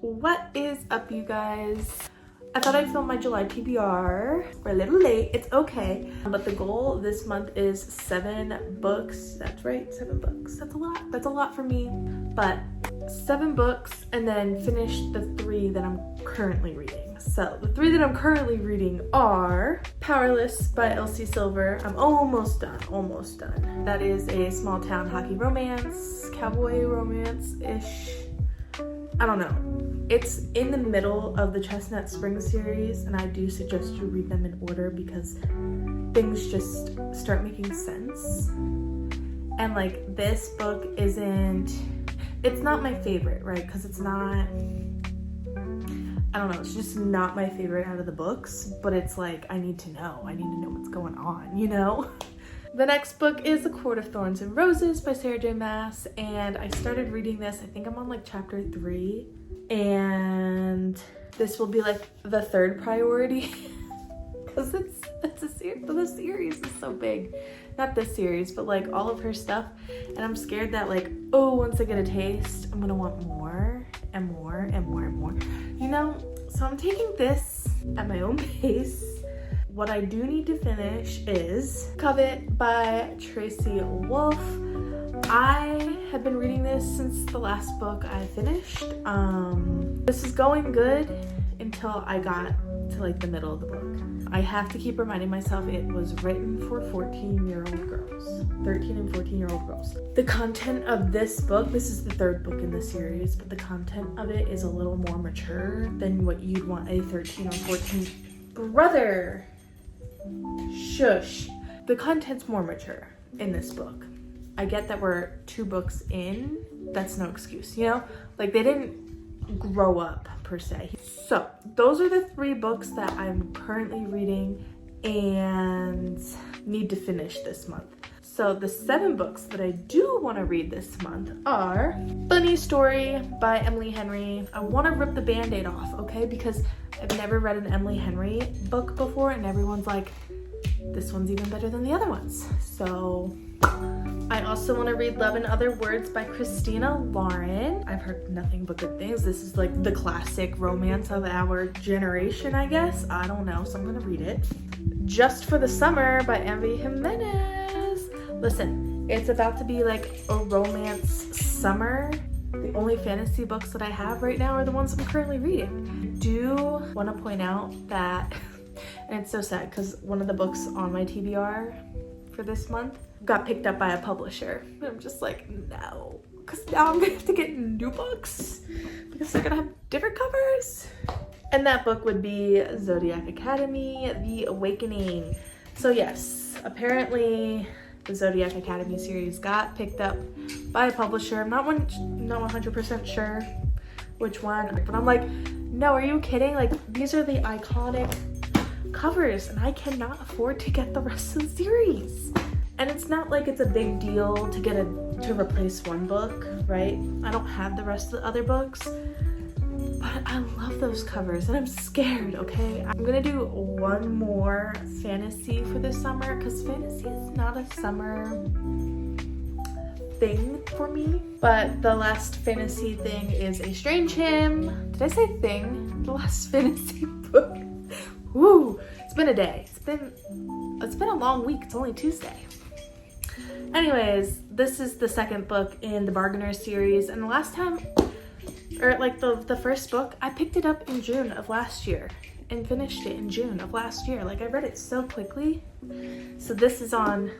What is up, you guys? I thought I'd film my July TBR. We're a little late, it's okay. But the goal this month is 7 books. That's right, 7 books. That's a lot. That's a lot for me. But 7 books and then finish the 3 that I'm currently reading. So the 3 that I'm currently reading are Powerless by Elsie Silver. I'm almost done. That is a small town hockey romance, cowboy romance-ish. I don't know. It's in the middle of the Chestnut Spring series, and I do suggest you read them in order because things just start making sense. And like this book it's not my favorite, right? Because it's not, I don't know, it's just not my favorite out of the books, but it's like, I need to know what's going on, you know? The next book is The Court of Thorns and Roses by Sarah J. Maas, and I started reading this. I think I'm on like chapter 3, and this will be like the 3rd priority because it's a series. The series is so big. Not this series, but like all of her stuff, and I'm scared that like, oh, once I get a taste, I'm gonna want more and more and more and more, you know? So I'm taking this at my own pace. What I do need to finish is Covet by Tracy Wolff. I have been reading this since the last book I finished. This is going good until I got to like the middle of the book. I have to keep reminding myself it was written for 14-year-old girls, 13 and 14-year-old girls. The content of this book, this is the 3rd book in the series, but the content of it is a little more mature than what you'd want a 13 or 14 brother. Shush. The content's more mature in this book. I get that we're 2 books in. That's no excuse, you know? Like, they didn't grow up, per se. So, those are the 3 books that I'm currently reading and need to finish this month. So, the 7 books that I do want to read this month are Funny Story by Emily Henry. I want to rip the band-aid off, okay? Because I've never read an Emily Henry book before, and everyone's like, this one's even better than the other ones. So I also want to read Love and Other Words by Christina Lauren. I've heard nothing but good things. This is like the classic romance of our generation, I guess. I don't know, so I'm gonna read it. Just for the Summer by Envy Jimenez. Listen, it's about to be like a romance summer. The only fantasy books that I have right now are the ones I'm currently reading. I do want to point out that, and it's so sad because one of the books on my TBR for this month got picked up by a publisher. And I'm just like, no, because now I'm gonna have to get new books because they're gonna have different covers. And that book would be Zodiac Academy, The Awakening. So yes, apparently the Zodiac Academy series got picked up by a publisher. I'm not 100% sure which one, but I'm like, no, are you kidding? Like, these are the iconic covers, and I cannot afford to get the rest of the series. And it's not like it's a big deal to replace one book, right? I don't have the rest of the other books, but I love those covers, and I'm scared, okay? I'm gonna do one more fantasy for this summer, because fantasy is not a summer thing for me. But the last fantasy thing is A Strange Hymn. Did I say thing? The last fantasy book. Woo! It's been a day. It's been a long week. It's only Tuesday. Anyways, this is the 2nd book in the Bargainer series, and the last time, or like the first book, I picked it up in June of last year and finished it in June of last year. Like, I read it so quickly. So this is on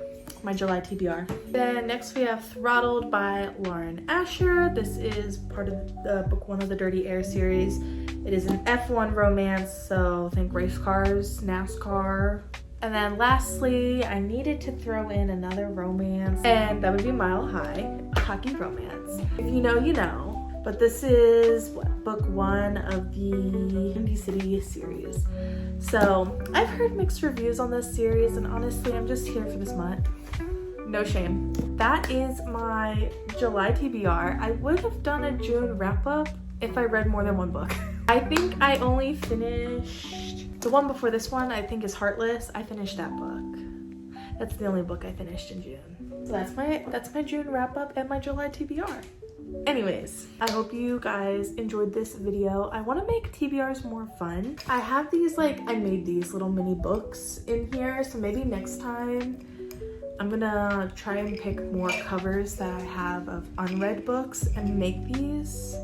my July TBR. Then next we have Throttled by Lauren Asher. This is part of the book 1 of the Dirty Air series. It is an F1 romance, so think race cars, NASCAR. And then lastly, I needed to throw in another romance, and that would be Mile High, a hockey romance. If you know, you know. But this is book 1 of the Windy City series. So I've heard mixed reviews on this series, and honestly, I'm just here for this month. No shame. That is my July TBR. I would have done a June wrap up if I read more than 1 book. I think I only finished the one before this one. I think is Heartless. I finished that book. That's the only book I finished in June. So that's my June wrap up and my July TBR. Anyways, I hope you guys enjoyed this video. I want to make TBRs more fun. I have these, like, I made these little mini books in here, so maybe next time I'm gonna try and pick more covers that I have of unread books and make these,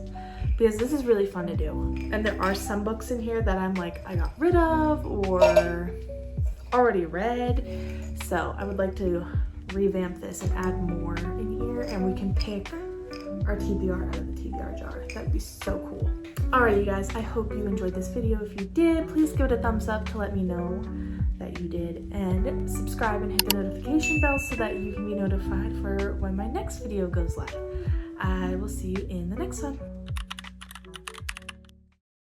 because this is really fun to do. And there are some books in here that I'm like, I got rid of or already read. So I would like to revamp this and add more in here, and we can pick our TBR out of the TBR jar. That'd be so cool. Alright, you guys, I hope you enjoyed this video. If you did, please give it a thumbs up to let me know that you did, and subscribe and hit the notification bell so that you can be notified for when my next video goes live. I will see you in the next one.